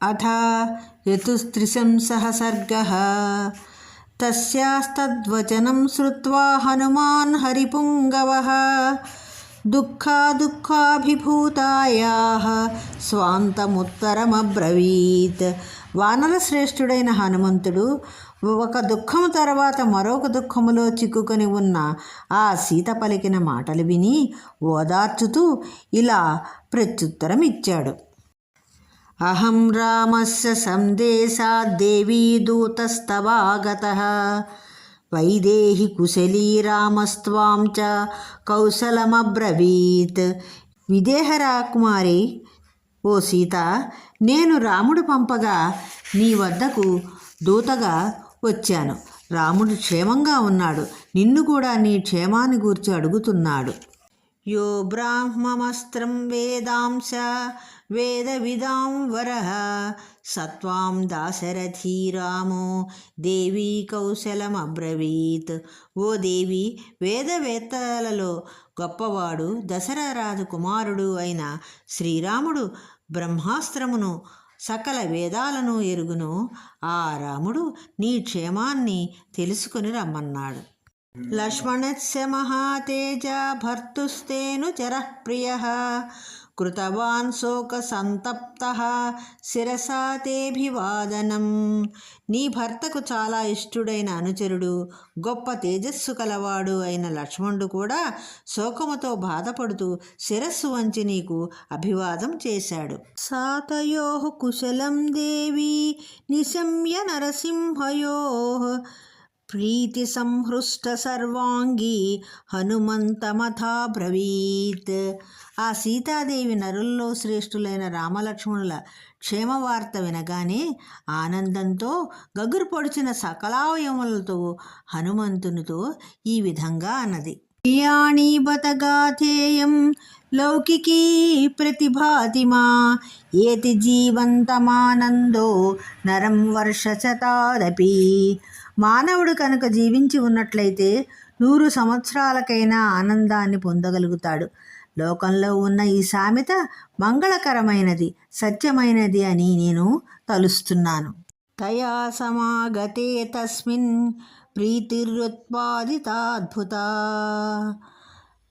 అథ యతుస్త్రిశంసః సర్గః. తస్యాస్తద్వచనం శ్రుత్వా హనుమాన్ హరిపుంగవః దుఃఖాభిభూతాయాః స్వాంతముత్తరమబ్రవీత్. వానరశ్రేష్ఠుడైన హనుమంతుడు ఒక దుఃఖము తర్వాత మరొక దుఃఖములో చిక్కుకొని ఉన్న ఆ సీత పలికిన మాటలు విని ఓదార్చుతూ ఇలా ప్రత్యుత్తరం ఇచ్చాడు. అహం రామస్య సందేశాద్ దేవీ దూతస్తవాగతః వైదేహి కుశలీ రామస్త్వాం చ కౌశలమబ్రవీత్. విదేహ రాకుమారి, ఓ సీత, నేను రాముడు పంపగా నీ వద్దకు దూతగా వచ్చాను. రాముడు క్షేమంగా ఉన్నాడు. నిన్ను కూడా నీ క్షేమాన్ని గూర్చి అడుగుతున్నాడు. యో బ్రాహ్మమస్త్రం వేదాంశ వేదవిదాం వరః సత్వాం దాశరథీ రామో దేవీ కౌశలమబ్రవీత్. ఓ దేవి, వేదవేత్తలలో గొప్పవాడు దశరథరాజు కుమారుడు అయిన శ్రీరాముడు బ్రహ్మాస్త్రమును సకల వేదాలను ఎరుగును. ఆ రాముడు నీ క్షేమాన్ని తెలుసుకుని రమ్మన్నాడు. లక్ష్మణస్య మహాతేజ భర్తుస్తేను చరః ప్రియః కృతవాన్ శోక సంతప్తః శిరసా తేభివాదనం. నీ భర్తకు చాలా ఇష్టుడైన అనుచరుడు, గొప్ప తేజస్సు కలవాడు అయిన లక్ష్మణుడు కూడా శోకముతో బాధపడుతూ శిరస్సు వంచి నీకు అభివాదం చేశాడు. సాతయోః కుశలం దేవి నిశమ్య నరసింహయోః ప్రీతి సంహృష్ట సర్వాంగీ హనుమంతమథా బ్రవీత్. ఆ సీతాదేవి నరుల్లో శ్రేష్ఠులైన రామలక్ష్మణుల క్షేమవార్త వినగానే ఆనందంతో గగురు పొడిచిన సకలావయములతో హనుమంతునితో ఈ విధంగా అన్నది. ప్రియాణి బతగాథేయం లౌకికీ ప్రతిభాతిమా ఏతి జీవంతమానందో నరం వర్షశతాదపి. మానవుడు కనుక జీవించి ఉన్నట్లయితే 100 సంవత్సరాలకైనా ఆనందాన్ని పొందగలుగుతాడు. లోకంలో ఉన్న ఈ సామెత మంగళకరమైనది, సత్యమైనది అని నేను తలుస్తున్నాను. తయా సమాగతే తస్మిన్ ప్రీతిరుత్పాదితాద్భుత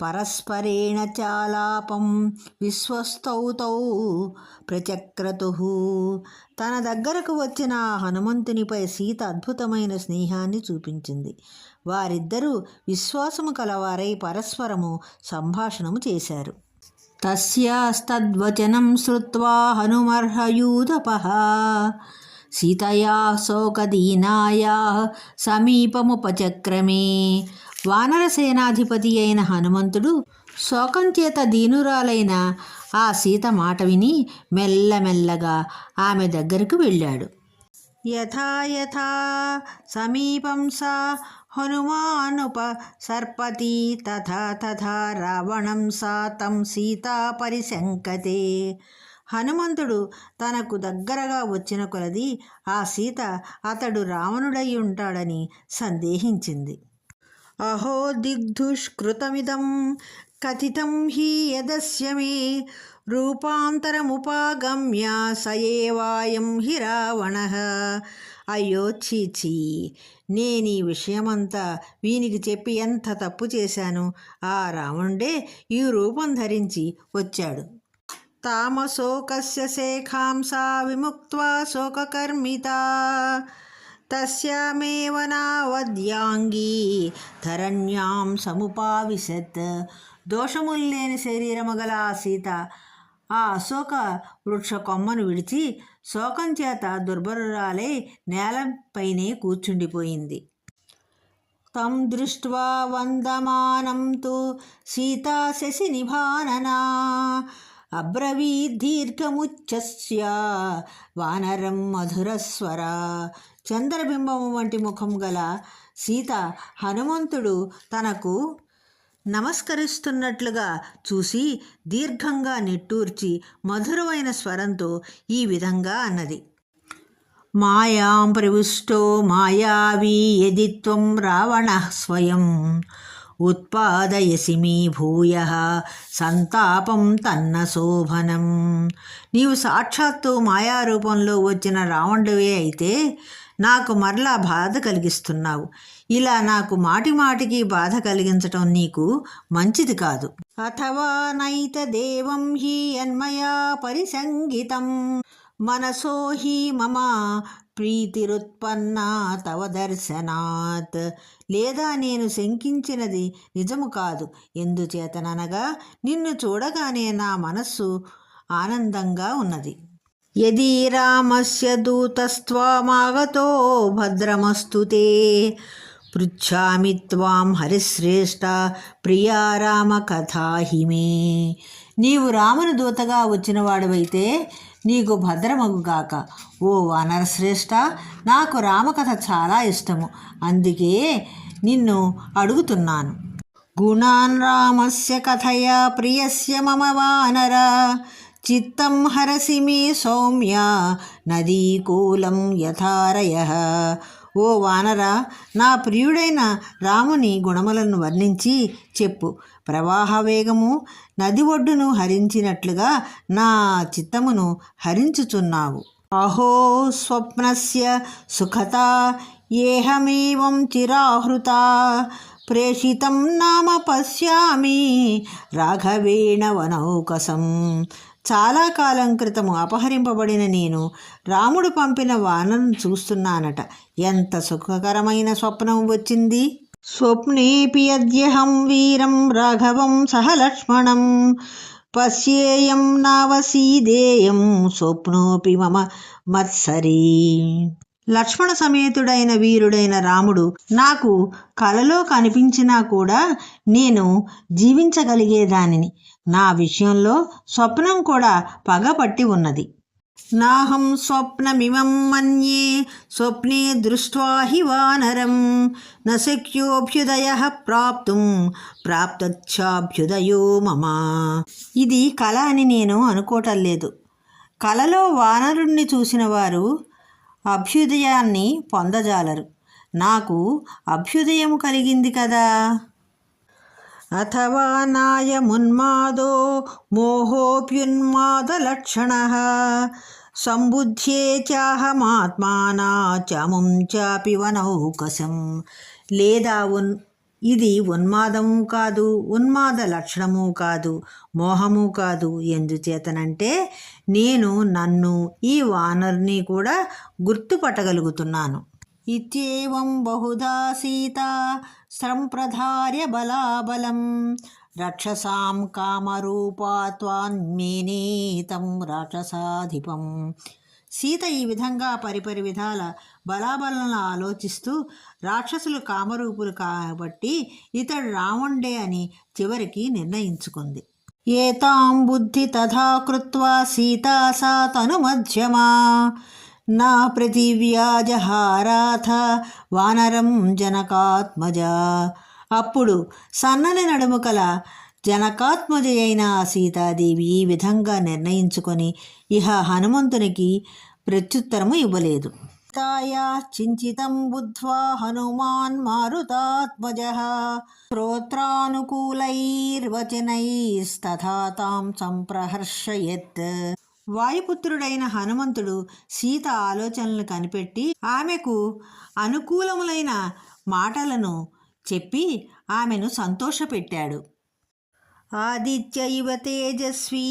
పరస్పరేణ చాలాపం విశ్వస్తౌ ప్రచక్రతుః. తన దగ్గరకు వచ్చిన హనుమంతునిపై సీత అద్భుతమైన స్నేహాన్ని చూపించింది. వారిద్దరూ విశ్వాసము కలవారై పరస్పరము సంభాషణము చేశారు. తస్యాస్తద్వచనం శ్రుత్వా హనుమర్హయూథపః సీతయా శోకదీనాయా సమీపముపచక్రమే. వానర సేనాధిపతి అయిన హనుమంతుడు శోకం చేత దీనురాలైన ఆ సీత మాట విని మెల్లమెల్లగా ఆమె దగ్గరకు వెళ్ళాడు. యథా యథా సమీపం సా హనుమానుపసర్పతి తథా తథా రావణం సా తం సీతా పరిశంకతే. హనుమంతుడు తనకు దగ్గరగా వచ్చిన కొలది ఆ సీత అతడు రావణుడై ఉంటాడని సందేహించింది. అహో దిగ్దుష్కృతమిదం కథితం హి యదస్య మే రూపాంతరముపాగమ్య సయేవాయం హి రావణః. అయ్యో చీచీ, నేను ఈ విషయమంతా వీనికి చెప్పి ఎంత తప్పు చేశాను. ఆ రావణుడే ఈ రూపం ధరించి వచ్చాడు. తామశోకస్య శేఖాంసా విముక్త్వా శోకకర్మితా తస్యామేవ నావద్యాంగీ ధరణ్యాం సముపావిశత్. దోషముల్లేని శరీరము గల ఆ సీత ఆ అశోక వృక్ష కొమ్మను విడిచి శోకం చేత దుర్బలురాలై నేలపైనే కూర్చుండిపోయింది. తం దృష్ట్వా వందమానం తు సీతా శశినిభాననా అబ్రవీద్దీర్ఘముచ్చస్య వానరం మధురస్వర. చంద్రబింబము వంటి ముఖం గల సీత హనుమంతుడు తనకు నమస్కరిస్తున్నట్లుగా చూసి దీర్ఘంగా నిట్టూర్చి మధురమైన స్వరంతో ఈ విధంగా అన్నది. మాయాం ప్రవిష్టో మాయావీ యది త్వం రావణః స్వయం ఉత్పాదయసి మీ భూయః సంతాపం తన్న శోభనం. నీవు సాక్షాత్తు మాయారూపంలో వచ్చిన రావణుడివే అయితే నాకు మరలా బాధ కలిగిస్తున్నావు. ఇలా నాకు మాటి మాటికి బాధ కలిగించటం నీకు మంచిది కాదు. అథవా నైత దేవం హి యన్మయా పరిసంగితం మనసో హి మమ ప్రీతిరుత్పన్నా తవ దర్శనాత్. లేదా నేను శంకించినది నిజము కాదు. ఎందుచేతననగా నిన్ను చూడగానే నా మనస్సు ఆనందంగా ఉన్నది. యది రామస్య దూతస్త్వామాగతో భద్రమస్తు తే పృచ్ఛామి త్వాం హరిశ్రేష్ఠ ప్రియా రామ కథాహి మే. నీవు రాముని దూతగా వచ్చిన వాడివైతే నీకు భద్రమగుగాక. ఓ వానరశ్రేష్ఠ, నాకు రామకథ చాలా ఇష్టము, అందుకే నిన్ను అడుగుతున్నాను. గుణాన్ రామస్య కథయా ప్రియస్య మమ వానర చిత్తం హరసి మే సౌమ్య నదీకూలం యథారయః. ఓ వానర, నా ప్రియుడైన రాముని గుణములను వర్ణించి చెప్పు. ప్రవాహ వేగము నది ఒడ్డును హరించినట్లుగా నా చిత్తమును హరించుచున్నావు. అహో స్వప్నస్య సుఖతా ఏహమేవం చిరాహృత ప్రేషితం నామ పశ్యామి రాఘవేణ వనౌకసం. చాలా కాలం క్రితము అపహరింపబడిన నేను రాముడు పంపిన వానను చూస్తున్నానట. ఎంత సుఖకరమైన స్వప్నం వచ్చింది. స్వప్నేపి అద్యహం వీరం రాఘవం సహ లక్ష్మణం పశ్యేయం నావసీదేయం స్వప్నోపి మమ మత్సరీ. లక్ష్మణ సమేతుడైన వీరుడైన రాముడు నాకు కలలో కనిపించినా కూడా నేను జీవించగలిగేదానిని. నా విషయంలో స్వప్నం కూడా పగపట్టి ఉన్నది. నాహం స్వప్నమిమం మన్యే స్వప్నే దృష్ట్వా హి వానరం న శక్యోభ్యుదయః ప్రాప్తుం ప్రాప్తచ్చాభ్యుదయో మమ. ఇది కల అని నేను అనుకోవటం లేదు. కలలో వానరుణ్ణి చూసిన వారు అభ్యుదయాన్ని పొందజాలరు. నాకు అభ్యుదయం కలిగింది కదా. అథవా నాయమున్మాదో మోహోప్యున్మాదలక్షణః సంబుధ్యే చాహమాత్మానా చముం చాపి వనౌకసం. లేదా ఇది ఉన్మాదము కాదు, ఉన్మాద లక్షణము కాదు, మోహము కాదు. ఎందుచేతనంటే నేను నన్ను ఈ వానరుని కూడా గుర్తుపట్టగలుగుతున్నాను. ఇత్యేవం బహుధా సీతా సంప్రధార్య బలాబలం రక్షసాం కామరూపా త్వాన్మేనేతం రాక్షసాధిపం. సీత ఈ విధంగా పరిపరి విధాల బలాబలను ఆలోచిస్తూ రాక్షసులు కామరూపులు కాబట్టి ఇతడు రావణుడే అని చివరికి నిర్ణయించుకుంది. ఏతాం బుద్ధి తథా కృత్వా సీతా సా తనుమధ్యమా నా పృథివ్యాజహారాథ వానరం జనకాత్మజ. అప్పుడు సన్నని నడుము కల జనకాత్మజ అయిన సీతాదేవి ఈ విధంగా నిర్ణయించుకొని ఇహ హనుమంతునికి ప్రత్యుత్తరము ఇవ్వలేదు. తాయా చించితం బుద్ధ్వా హనుమాన్ మారుతాత్మజః శ్రోత్రానుకూలైర్వచనైస్తథా తాం సంప్రహర్షయత్. వాయుపుత్రుడైన హనుమంతుడు సీత ఆలోచనలను కనిపెట్టి ఆమెకు అనుకూలములైన మాటలను చెప్పి ఆమెను సంతోషపెట్టాడు. ఆదిత్య ఇవ తేజస్వీ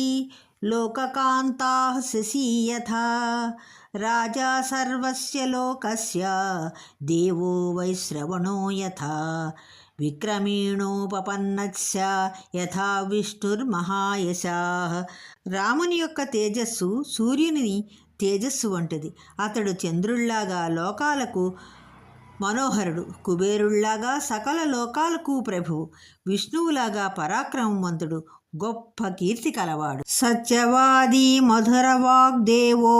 లోకకాంతా శశీ యథా రాజా సర్వస్య లోకస్య దేవో వైశ్రవణో యథా విక్రమేణోపపన్నస్య యథా విష్ణుర్మహాయశాః. రాముని యొక్క తేజస్సు సూర్యుని తేజస్సు వంటిది. అతడు చంద్రుళ్లాగా లోకాలకు మనోహరుడు, కుబేరుళ్లాగా సకల లోకాలకు ప్రభువు, విష్ణువులాగా పరాక్రమవంతుడు, గొప్ప కీర్తి కలవాడు. సత్యవాది మధురవాగ్దేవో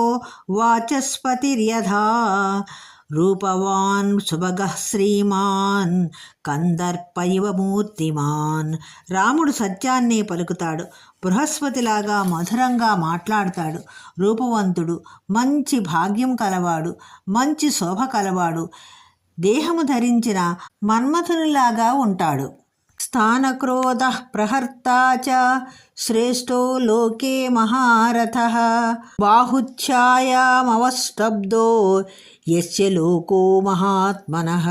వాచస్పతిర్యథా రూపవాన్ సుభగః శ్రీమాన్ కందర్ప ఇవ మూర్తిమాన్. రాముడు సత్యాన్నే పలుకుతాడు, బృహస్పతిలాగా మధురంగా మాట్లాడతాడు, రూపవంతుడు, మంచి భాగ్యం కలవాడు, మంచి శోభ కలవాడు, దేహము ధరించిన మన్మథునిలాగా ఉంటాడు. స్థానక్రోధ ప్రహర్తా చ శ్రేష్టో లోకే మహారథః బాహుఛ్ఛాయామవస్తబ్దో యస్య లోకో మహాత్మనః.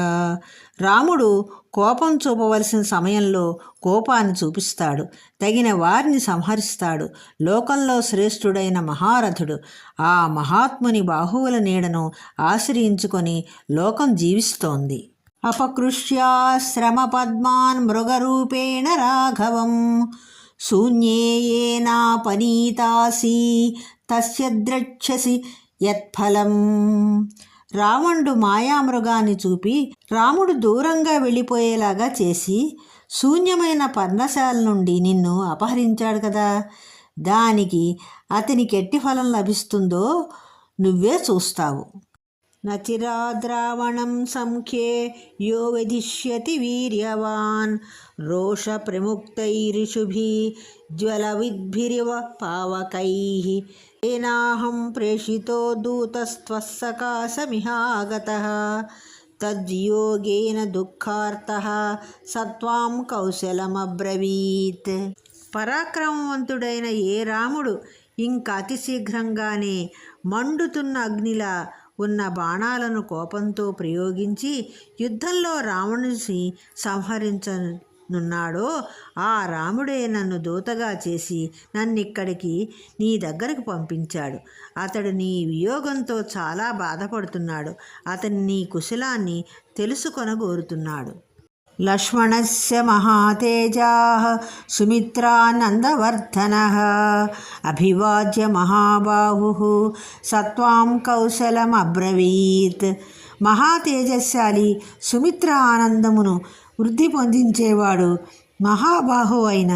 రాముడు కోపం చూపవలసిన సమయంలో కోపాన్ని చూపిస్తాడు, తగిన వారిని సంహరిస్తాడు. లోకంలో శ్రేష్ఠుడైన మహారథుడు. ఆ మహాత్ముని బాహువుల నీడను ఆశ్రయించుకొని లోకం జీవిస్తోంది. అపకృష్యాశ్రమ పద్మాన్ మృగరూపేణ రాఘవం శూన్యేనాపనీతాసి తస్య ద్రక్ష్యసి యత్ఫలం. రావణుడు మాయామృగాన్ని చూపి రాముడు దూరంగా వెళ్ళిపోయేలాగా చేసి శూన్యమైన పర్ణశాల నుండి నిన్ను అపహరించాడు కదా, దానికి అతనికి ఎట్టి ఫలం లభిస్తుందో నువ్వే చూస్తావు. నచిరాద్రావణం సంఖ్యే యో వదిష్యతి వీర్యవాన్ రోష ప్రముక్తైరిషుభి జ్వలవిద్భిరివ పావకైః ఏనాహం ప్రేషితో దూతస్త్వః సకాశమిహాగతః తద్వియోగేన దుఃఖార్తః సత్వాం కౌశలమబ్రవీత్. పరాక్రమవంతుడైన ఏ రాముడు ఇంకా అతి శీఘ్రంగానే మండుతున్న అగ్నిలా ఉన్న బాణాలను కోపంతో ప్రయోగించి యుద్ధంలో రావణుని సంహరించనున్నాడో ఆ రాముడే నన్ను దూతగా చేసి నన్నిక్కడికి నీ దగ్గరకు పంపించాడు. అతడు నీ వియోగంతో చాలా బాధపడుతున్నాడు. అతని నీ కుశలాన్ని తెలుసుకొనగోరుతున్నాడు. లక్ష్మణస్య మహాతేజాః సుమిత్రానందవర్ధనః అభివాద్య మహాబాహుః సత్వాం కౌశలమబ్రవీత్. మహాతేజశాలి సుమిత్ర ఆనందమును వృద్ధి పొందించేవాడు మహాబాహు అయిన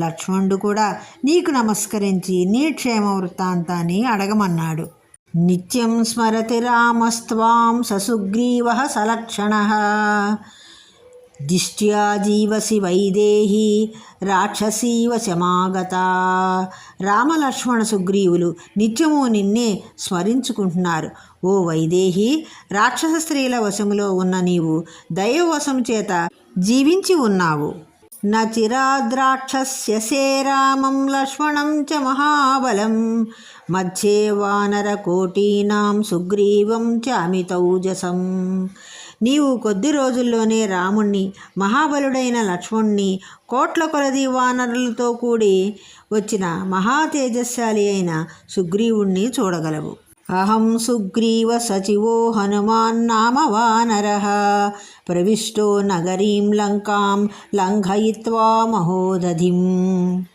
లక్ష్మణుడు కూడా నీకు నమస్కరించి నీ క్షేమ వృత్తాంతాన్ని అడగమన్నాడు. నిత్యం స్మరతి రామస్త్వాం ససుగ్రీవః సలక్షణః దిష్ట్యా జీవసి వైదేహి రాక్షసీవ సమాగత. రామలక్ష్మణ సుగ్రీవులు నిత్యము నిన్నే స్మరించుకుంటున్నారు. ఓ వైదేహి, రాక్షస స్త్రీల వశములో ఉన్న నీవు దైవవశం చేత జీవించి ఉన్నావు. నచిరాద్రాక్షస్యసే రామం లక్ష్మణం చ మహాబలం మధ్యే వానరకోటీనాం సుగ్రీవం చ అమితౌజసం. నీవు కొద్ది రోజుల్లోనే రాముణ్ణి, మహాబలుడైన లక్ష్మణుణ్ణి, కోట్ల కొలది వానరులతో కూడి వచ్చిన మహాతేజశాలి అయిన సుగ్రీవుణ్ణి చూడగలవు. అహం సుగ్రీవ సచివో హనుమాన్ నామ వానరః ప్రవిష్టో నగరీం లంకాం లంఘయిత్వా మహోదధిం.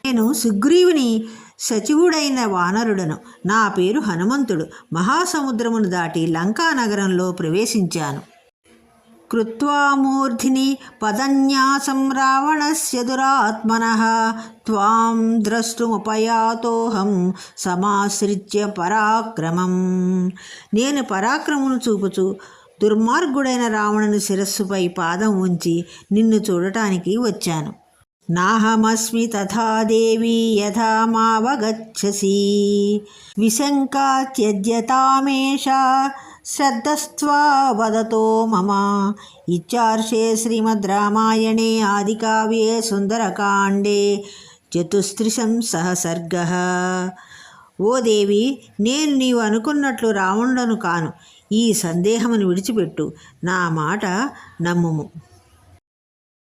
నేను సుగ్రీవుని సచివుడైన వానరుడను. నా పేరు హనుమంతుడు. మహాసముద్రమును దాటి లంకా నగరంలో ప్రవేశించాను. కృత్వా మూర్ధిని పదన్యాసం రావణస్య దురాత్మనః త్వాం ద్రష్టుముపయాతోహం సమాశ్రిత్య పరాక్రమం. నేను పరాక్రమమును చూపుచు దుర్మార్గుడైన రావణుని శిరస్సుపై పాదం ఉంచి నిన్ను చూడటానికి వచ్చాను. నాహమస్మి తథా దేవి యథా మావగచ్చసి విశంకా త్యజ్యతామేష శ్రద్ధస్త్వా వదతో మమ. ఇత్యార్షే శ్రీమద్ రామాయణే ఆదికావ్యే సుందరకాండే చతుస్త్రిశంసః సర్గః. ఓ దేవి, నేను నీవు అనుకున్నట్లు రావణుడను కాను. ఈ సందేహమును విడిచిపెట్టు, నా మాట నమ్ముము.